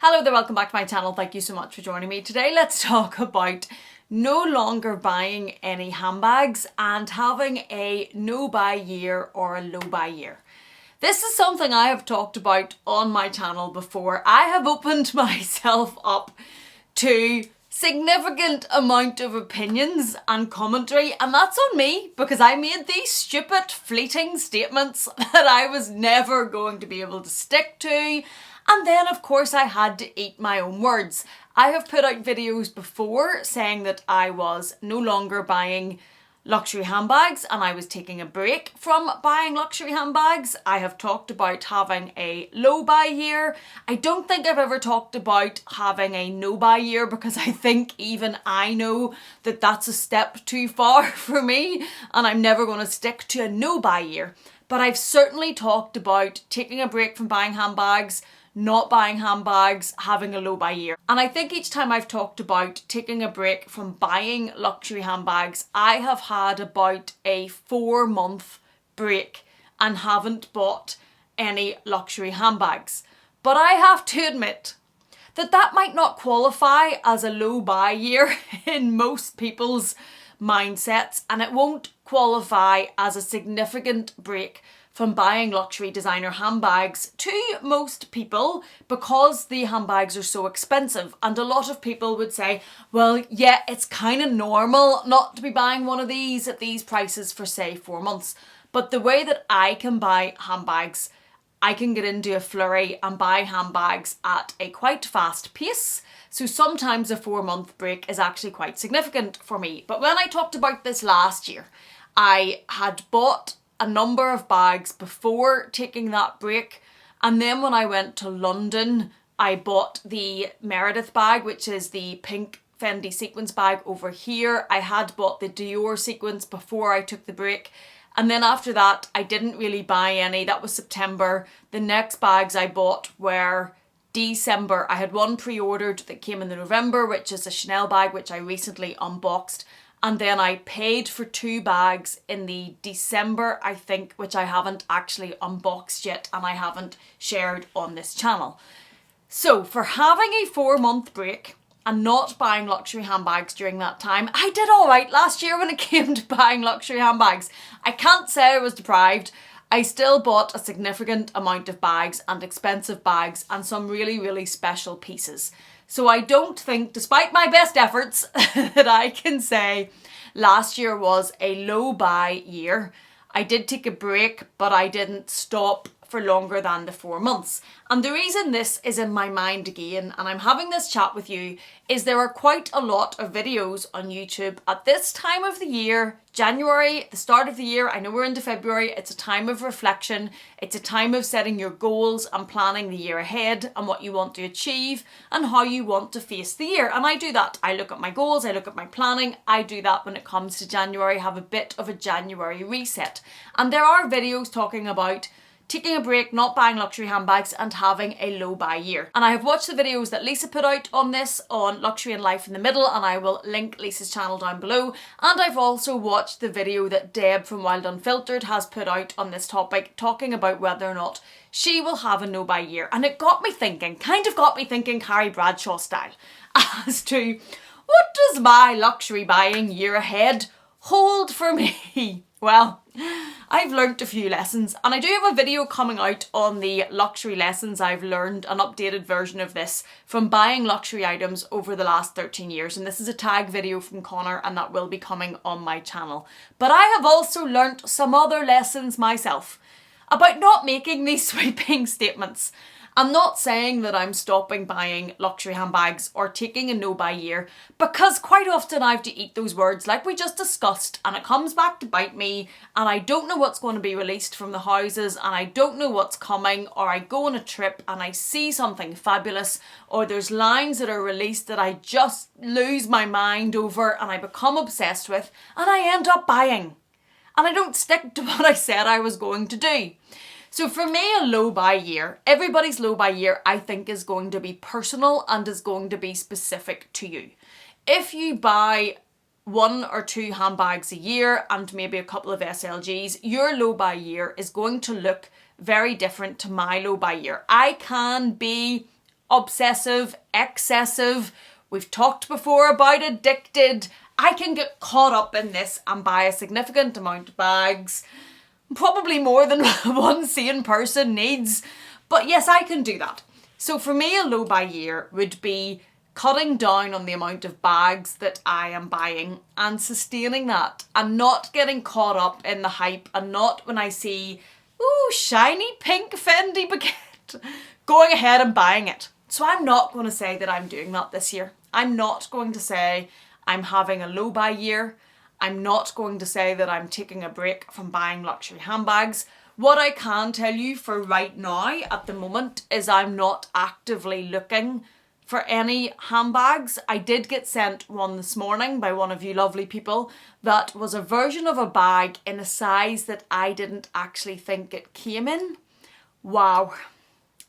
Hello there, welcome back to my channel. Thank you so much for joining me. Today let's talk about no longer buying any handbags and having a no buy year or a low buy year. This is something I have talked about on my channel before. I have opened myself up to significant amount of opinions and commentary, and that's on me because I made these stupid fleeting statements that I was never going to be able to stick to. And then of course I had to eat my own words. I have put out videos before saying that I was no longer buying luxury handbags and I was taking a break from buying luxury handbags. I have talked about having a low buy year. I don't think I've ever talked about having a no buy year because I think even I know that that's a step too far for me and I'm never going to stick to a no buy year. But I've certainly talked about taking a break from buying handbags, not buying handbags, having a low buy year. And I think each time I've talked about taking a break from buying luxury handbags, I have had about a 4-month break and haven't bought any luxury handbags. But I have to admit that that might not qualify as a low buy year in most people's mindsets, and it won't qualify as a significant break from buying luxury designer handbags to most people because the handbags are so expensive. And a lot of people would say, well, yeah, it's kind of normal not to be buying one of these at these prices for say 4 months. But the way that I can buy handbags, I can get into a flurry and buy handbags at a quite fast pace. So sometimes a 4-month break is actually quite significant for me. But when I talked about this last year, I had bought a number of bags before taking that break, and then when I went to London I bought the Meredith bag, which is the pink Fendi sequins bag over here. I had bought the DIor sequins before I took the break, and then after that I didn't really buy any. That was September. The next bags I bought were December. I had one pre-ordered that came in the November, which is a Chanel bag which I recently unboxed. And then I paid for 2 bags in the December, I think, which I haven't actually unboxed yet and I haven't shared on this channel. So for having a 4-month break and not buying luxury handbags during that time, I did all right last year when it came to buying luxury handbags. I can't say I was deprived. I still bought a significant amount of bags and expensive bags and some really, really special pieces. So I don't think, despite my best efforts, that I can say last year was a low buy year. I did take a break, but I didn't stop for longer than the 4 months. And the reason this is in my mind again, and I'm having this chat with you, is there are quite a lot of videos on YouTube at this time of the year, January, the start of the year. I know we're into February. It's a time of reflection. It's a time of setting your goals and planning the year ahead and what you want to achieve and how you want to face the year. And I do that. I look at my goals, I look at my planning. I do that when it comes to January, have a bit of a January reset. And there are videos talking about taking a break, not buying luxury handbags and having a low buy year. And I have watched the videos that Lisa put out on this on Luxury and Life in the Middle, and I will link Lisa's channel down below. And I've also watched the video that Deb from Wild Unfiltered has put out on this topic, talking about whether or not she will have a no buy year. And it got me thinking, kind of got me thinking Carrie Bradshaw style, as to what does my luxury buying year ahead hold for me? Well, I've learnt a few lessons, and I do have a video coming out on the luxury lessons I've learned, an updated version of this from buying luxury items over the last 13 years. And this is a tag video from Connor, and that will be coming on my channel. But I have also learnt some other lessons myself about not making these sweeping statements. I'm not saying that I'm stopping buying luxury handbags or taking a no buy year, because quite often I have to eat those words like we just discussed, and it comes back to bite me, and I don't know what's going to be released from the houses, and I don't know what's coming, or I go on a trip and I see something fabulous, or there's lines that are released that I just lose my mind over and I become obsessed with, and I end up buying. And I don't stick to what I said I was going to do. So for me, a low buy year, everybody's low buy year, I think is going to be personal and is going to be specific to you. If you buy 1 or 2 handbags a year and maybe a couple of SLGs, your low buy year is going to look very different to my low buy year. I can be obsessive, excessive. We've talked before about addicted. I can get caught up in this and buy a significant amount of bags. Probably more than one sane person needs. But yes, I can do that. So for me, a low buy year would be cutting down on the amount of bags that I am buying and sustaining that and not getting caught up in the hype, and not when I see, ooh, shiny pink Fendi baguette, going ahead and buying it. So I'm not going to say that I'm doing that this year. I'm not going to say I'm having a low buy year. I'm not going to say that I'm taking a break from buying luxury handbags. What I can tell you for right now at the moment is I'm not actively looking for any handbags. I did get sent one this morning by one of you lovely people that was a version of a bag in a size that I didn't actually think it came in. Wow,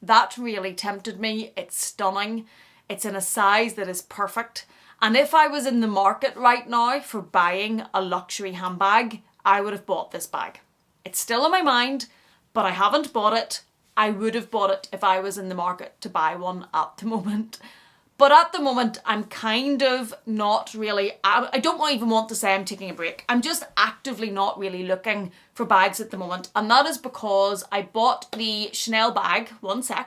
that really tempted me. It's stunning. It's in a size that is perfect. And if I was in the market right now for buying a luxury handbag, I would have bought this bag. It's still in my mind, but I haven't bought it. I would have bought it if I was in the market to buy one at the moment. But at the moment, I'm kind of not really, I don't even want to say I'm taking a break. I'm just actively not really looking for bags at the moment. And that is because I bought the Chanel bag,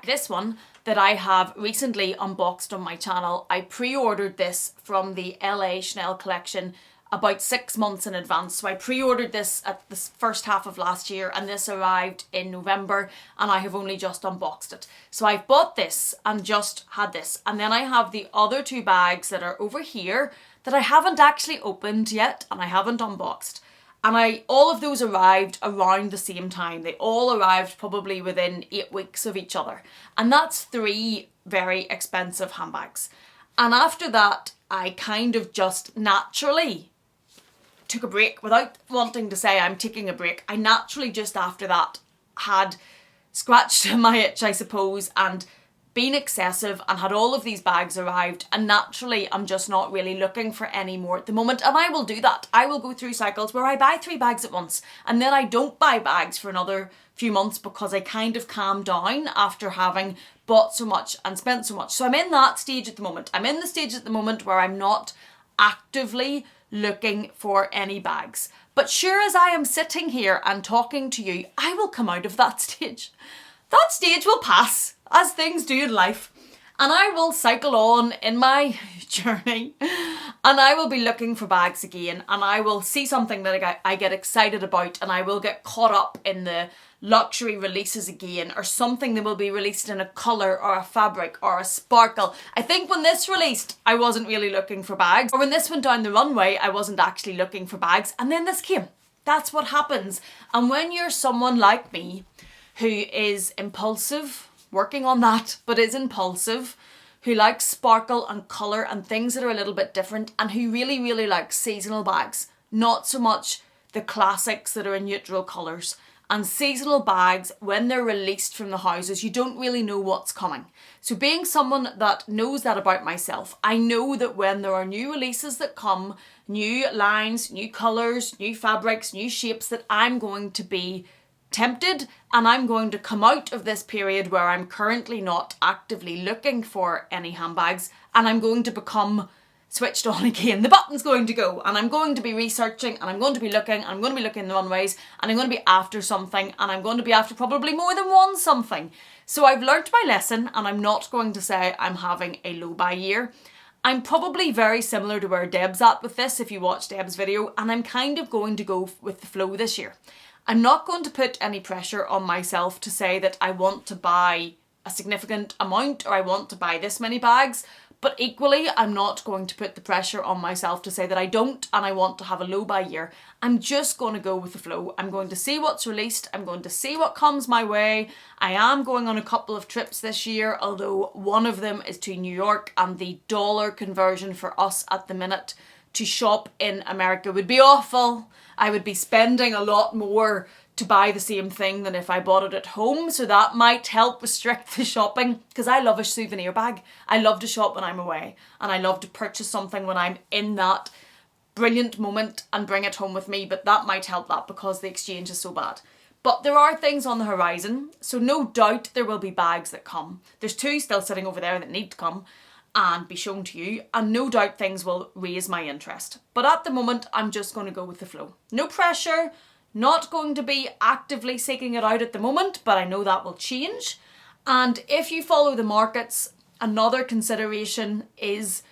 this one, that I have recently unboxed on my channel. I pre-ordered this from the LA Chanel collection about 6 months in advance. So I pre-ordered this at the first half of last year, and this arrived in November, and I have only just unboxed it. So I've bought this and just had this. And then I have the other two bags that are over here that I haven't actually opened yet and I haven't unboxed. And all of those arrived around the same time. They all arrived probably within 8 weeks of each other. And that's 3 very expensive handbags. And after that, I kind of just naturally took a break without wanting to say I'm taking a break. I naturally just after that had scratched my itch, I suppose, and been excessive and had all of these bags arrived, and naturally I'm just not really looking for any more at the moment. And I will do that. I will go through cycles where I buy 3 bags at once and then I don't buy bags for another few months because I kind of calm down after having bought so much and spent so much. So I'm in that stage at the moment. I'm in the stage at the moment where I'm not actively looking for any bags. But sure as I am sitting here and talking to you, I will come out of that stage. That stage will pass, as things do in life, and I will cycle on in my journey, and I will be looking for bags again, and I will see something that I get excited about, and I will get caught up in the luxury releases again, or something that will be released in a colour or a fabric or a sparkle. I think when this released, I wasn't really looking for bags, or when this went down the runway, I wasn't actually looking for bags, and then this came. That's what happens. And when you're someone like me who is impulsive, working on that, but is impulsive, who likes sparkle and colour and things that are a little bit different, and who really, really likes seasonal bags, not so much the classics that are in neutral colours. And seasonal bags, when they're released from the houses, you don't really know what's coming. So being someone that knows that about myself, I know that when there are new releases that come, new lines, new colours, new fabrics, new shapes, that I'm going to be tempted, and I'm going to come out of this period where I'm currently not actively looking for any handbags, and I'm going to become switched on again. The button's going to go, and I'm going to be researching, and I'm going to be looking, and I'm going to be looking in the runways, and I'm going to be after something, and I'm going to be after probably more than one something. So I've learnt my lesson, and I'm not going to say I'm having a low buy year. I'm probably very similar to where Deb's at with this if you watch Deb's video, and I'm kind of going to go with the flow this year. I'm not going to put any pressure on myself to say that I want to buy a significant amount or I want to buy this many bags, but equally I'm not going to put the pressure on myself to say that I don't and I want to have a low buy year. I'm just going to go with the flow. I'm going to see what's released. I'm going to see what comes my way. I am going on a couple of trips this year, although one of them is to New York, and the dollar conversion for us at the minute to shop in America would be awful. I would be spending a lot more to buy the same thing than if I bought it at home, so that might help restrict the shopping, because I love a souvenir bag. I love to shop when I'm away, and I love to purchase something when I'm in that brilliant moment and bring it home with me, but that might help that because the exchange is so bad. But there are things on the horizon, so no doubt there will be bags that come. There's 2 still sitting over there that need to come and be shown to you, and no doubt things will raise my interest. But at the moment, I'm just going to go with the flow. No pressure, not going to be actively seeking it out at the moment, but I know that will change. And if you follow the markets, another consideration is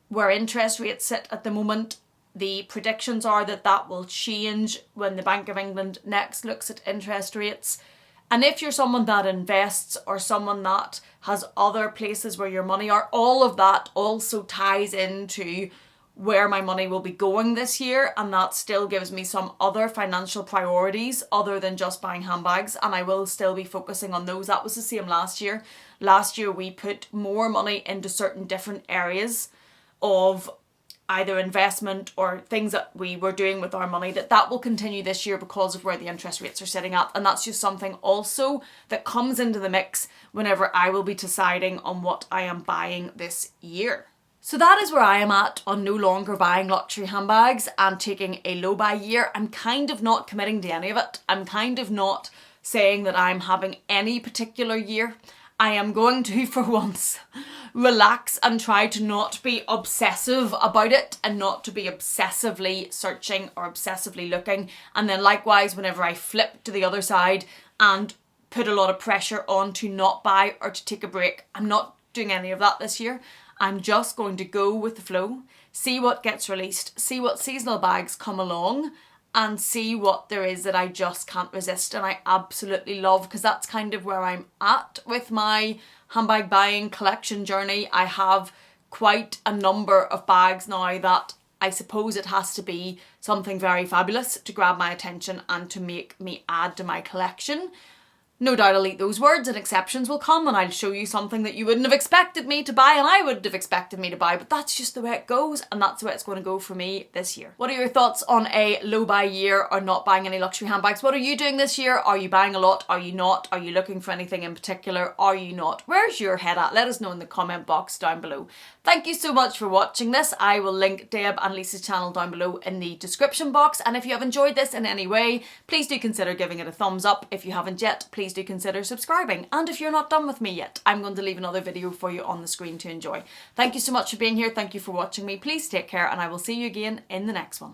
where interest rates sit at the moment. The predictions are that that will change when the Bank of England next looks at interest rates. And if you're someone that invests or someone that has other places where your money are, all of that also ties into where my money will be going this year, and that still gives me some other financial priorities other than just buying handbags, and I will still be focusing on those. That was the same last year. Last year we put more money into certain different areas of either investment or things that we were doing with our money, that will continue this year because of where the interest rates are sitting at. And that's just something also that comes into the mix whenever I will be deciding on what I am buying this year. So that is where I am at on no longer buying luxury handbags and taking a low buy year. I'm kind of not committing to any of it. I'm kind of not saying that I'm having any particular year. I am going to, for once, relax and try to not be obsessive about it and not to be obsessively searching or obsessively looking. And then likewise, whenever I flip to the other side and put a lot of pressure on to not buy or to take a break, I'm not doing any of that this year. I'm just going to go with the flow, see what gets released, see what seasonal bags come along, and see what there is that I just can't resist and I absolutely love, because that's kind of where I'm at with my handbag buying collection journey. I have quite a number of bags now that I suppose it has to be something very fabulous to grab my attention and to make me add to my collection. No doubt I'll eat those words and exceptions will come and I'll show you something that you wouldn't have expected me to buy and I wouldn't have expected me to buy, but that's just the way it goes and that's the way it's going to go for me this year. What are your thoughts on a low buy year or not buying any luxury handbags? What are you doing this year? Are you buying a lot? Are you not? Are you looking for anything in particular? Are you not? Where's your head at? Let us know in the comment box down below. Thank you so much for watching this. I will link Deb and Lisa's channel down below in the description box, and if you have enjoyed this in any way, please do consider giving it a thumbs up. If you haven't yet, please do consider subscribing, and if you're not done with me yet, I'm going to leave another video for you on the screen to enjoy. Thank you so much for being here. Thank you for watching me. Please take care and I will see you again in the next one.